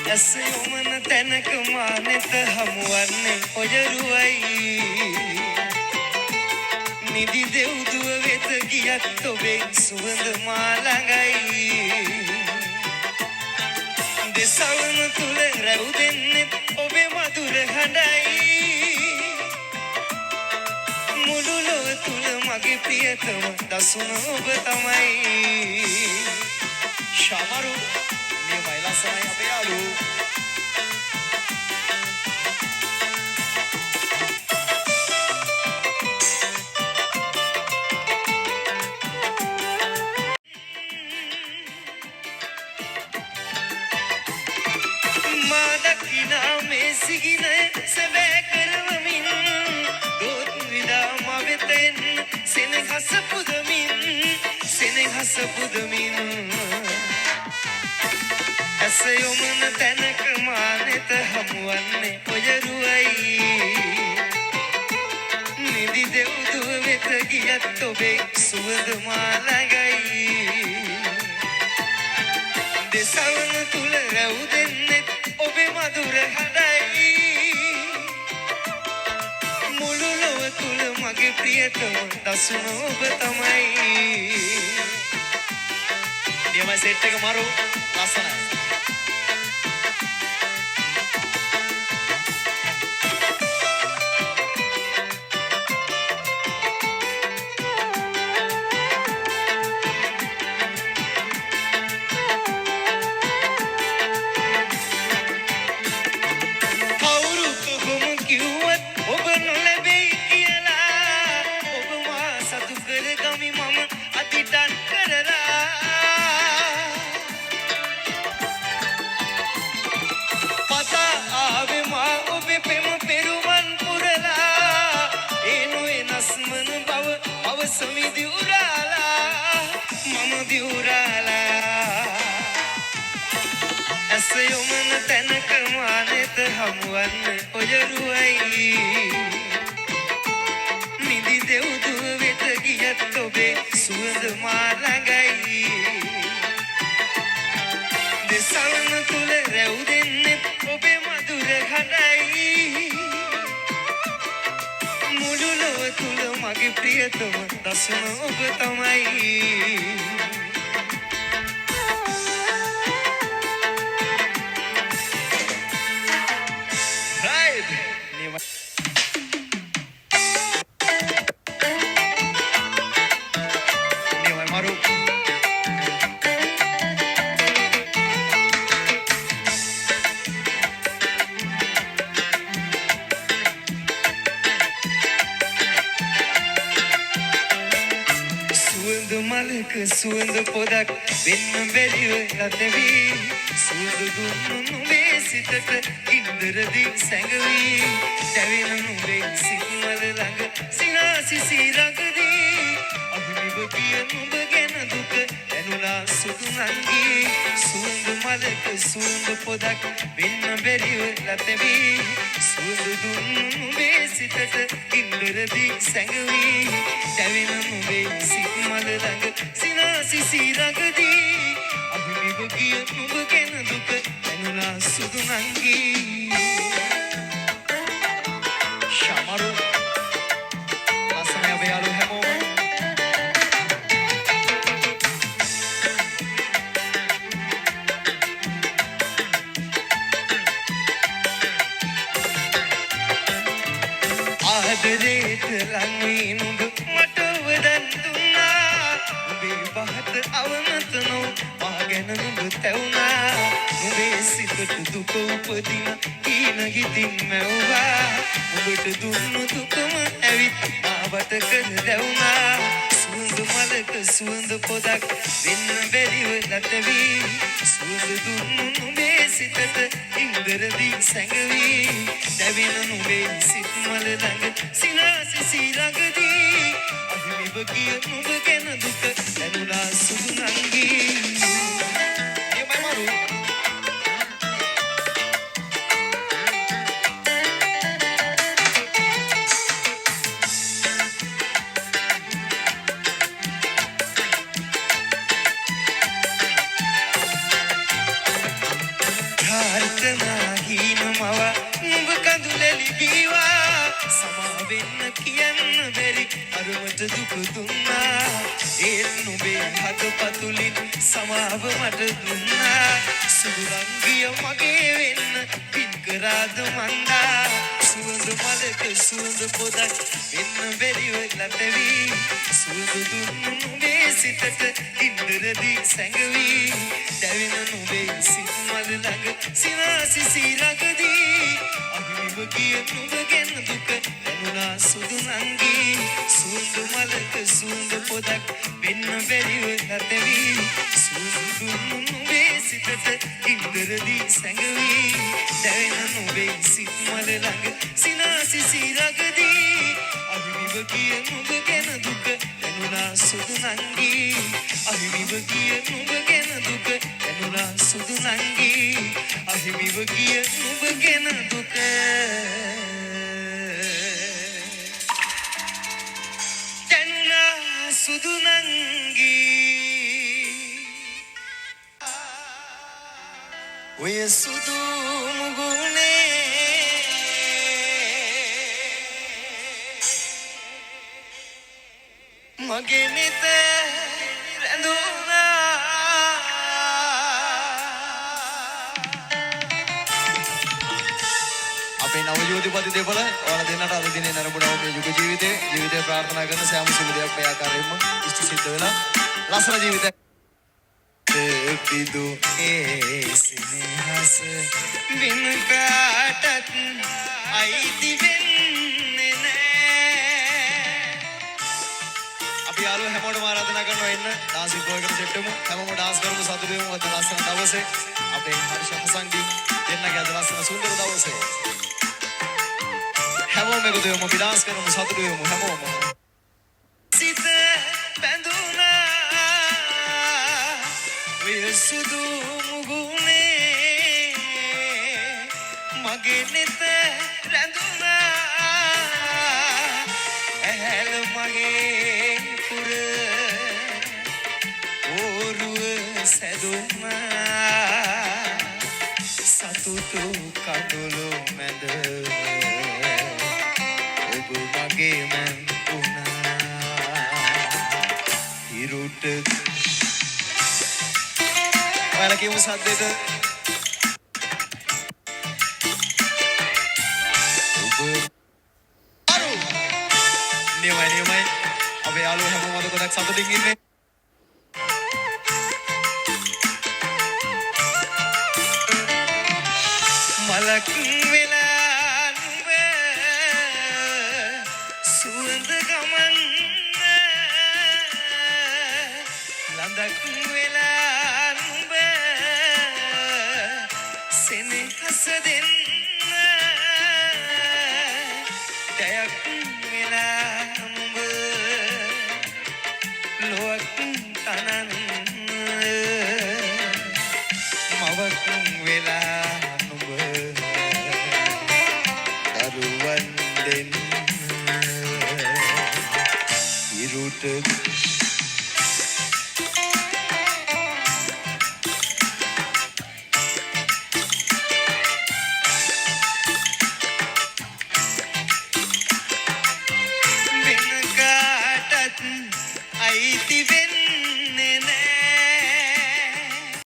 ඇස යොමන තැනක මානෙත හමුවන්නේ ඔයරුවයි නිදි දෙව්දුව වෙත ගියත් ඔබේ සුවඳ මා ළඟයි දෙසවන තුල රැව් දෙන්නෙත් ඔබේ මధుර හඬයි මුළු ලොව තුල මගේ ප්‍රියතම දසුන ඔබ තමයි ශාමරු නියමයි ලස්සනයි අපේ යාළුවෝ සිගිනේ සැබෑ කරවමින් දොත් විදා මවෙතෙන් සෙනෙහස පුදමින් ඇස යොමන තැනක මානෙත හමුවන්නේ ඔයරුවයි නිදි දෙව්දුව වෙත ගියත් ඔබේ සුවඳ මා ළඟයි දෙසවන තුල රැව් දෙන්නෙත් ඔබේ මధుර හඬයි මුළු ලොව තුල මගේ ප්‍රියතම දසුන ඔබ තමයි නියමයි සෙට් එක මරු ලස්සනයි යොමන තැනක මානෙත හමුවන්නේ ඔයරුවයි නිදි දෙව්දුව වෙත ගියත් ඔබේ සුවඳ මා ළඟයි දෙසවන තුල රැව් දෙන්නෙත් ඔබේ මధుර හඬයි මුළු ලොව තුල මගේ ප්‍රියතම දසුන ඔබ තමයි සුවඳ පොදක් වෙන්න බැරිව යතවි සුවඳ දුන්නු නුඹේ සිතට ඉන්දරදී සැඟවි දැවෙන නුඹේ සිත්මල ළඟ සිනාසිසි රඟදී අභිනිව කිය නුඹ ගැන දුක දැනුණා සුදු නංගි සුවඳ මලක සුවඳ පොදක් වෙන්න බැරිව යතවි සුවඳ දුන්නු නුඹේ සිතට ඉන්දරදී සැඟවි දැවෙන නුඹේ සිත්මල ළඟ සිනාසිසි රඟදී අභිනිව කිය නුඹ ගැන දුක දැනුණා සුදු නංගි ශාමරු ලස්සනයි අපේ යාළුවෝ හැමෝම ආදරේට ලංවී නුඹ මට වදන් දුන්නා නුඹේ පහත අවනත නො මා ගැන නුඹ තැවුනා නුඹේ සිතට දුක උපදින ඊන හිතින් මැව්වා නුඹට දුන්නු දුකම ඇවිත් මාවට කර දැවුනා සුවඳ මලක සුවඳ පොදක් වෙන්න බැරිව ලතවි සුවඳ දුන්නු නුඹේ සිතට ඉන්දරදී සැඟවි දැවෙන නුඹේ සිත් මල ළඟ සිනාසිසි ළඟදී අහිමිව කිය නුඹ ගැන දුක දැනුණා සුදු නංගි නියමයි මරු ප්‍රාර්ථනා හීනමව නුඹ කඳුලැලි බීවා සමා වෙන්න කියන්න බැරි අරුමට දුක දුන්නා ඒත් නුඹේ හදපතුලින් සමාව මට දුන්නා සුදු රංගිය මගේ වෙන්න පින් කරාද මන්දා සුවඳ මලක සුවඳ පොදක් වෙන්න බැරිව ලැබෙවි සුදු දුන්නු නුඹේ සිතට ඉන්ද්‍රදී සැඟවි දැවෙන නුඹේ සිත් මල ළඟ සිනාසිසි ළඟදී අහිමිව ගිය නුඹ ගැන දුක දැනුණා සුදු නංගී සුවඳ මලක සුවඳ පොදක් වෙන්න බැරිව ලැබෙවි සුදු දුන්නු නුඹේ සිතට ඉන්ද්‍රදී සැඟවි දැවෙන නුඹේ සිත් මල ළඟ සිනාසිසි ළඟදී අහිමිව ගිය නුඹ ගැන දුක දැනුණා සුදු නංගී අහිමිව ගිය නුඹ ගැන දුක දැනුණා සුදු නංගී අහිමිව ගිය නුඹ ගැන දුක දැනුණා සුදු නංගී ඔය සුදු මුගුනේ මගේ නිත රැඳුණා අපේ නව යෝධිපති දෙපළ ඔයාලා දෙන්නට අද දිනේ නරඹනවා මේ යුග ජීවිතේ ප්‍රාර්ථනා කරන සෑම සුළු දෙයක් මේ ආකාරයෙන්ම ඉෂ්ට සිද්ධ වෙලා ලස්සන ජීවිතයක් පිදු ඒ සිනහස බින් කාටත් අයිති වෙන්නේ නෑ අපි යාළුවෝ හැමෝටම ආරාධනා කරනවා එන්න ඩාන්සින් ප්‍රෝග්‍රෑම් එකකට සෙට් වෙමු හැමෝම ඩාන්ස් කරමු සතුටු වෙමු අද ලස්සන දවසේ අපේ හර්ෂ හසන්ගේ දෙන්නගේ අද ලස්සන සුන්දර දවසේ හැමෝම එකතු වෙමු අපි ඩාන්ස් කරමු සතුටු වෙමු හැමෝම සිත බැඳුනා ඔය සුදු මුගුනේ මගේ නෙත රැඳුනා ඇහැල මගේ පුර ඕරුව සැදුනා සතුටු කඳුළු මැද ඔබ මගේ මන් වුණා ඉරුට ඔයාලා කියමු සද්දෙට අරු නියමයි අපේ යාළුවෝ හැමෝම අද ගොඩක් සතුටින් ඉන්නේ මලක් වෙලා නුඹ සුවඳ ගමන් ලඳක් වෙලා නුඹ සෙනෙහස දෙන්න දයක් වෙලා නුඹ ලොවක් තනන්න මවක් වෙලා නුඹ දරුවන් දෙන්න ඉරුට වෙන කාටත් අයිති වෙන්න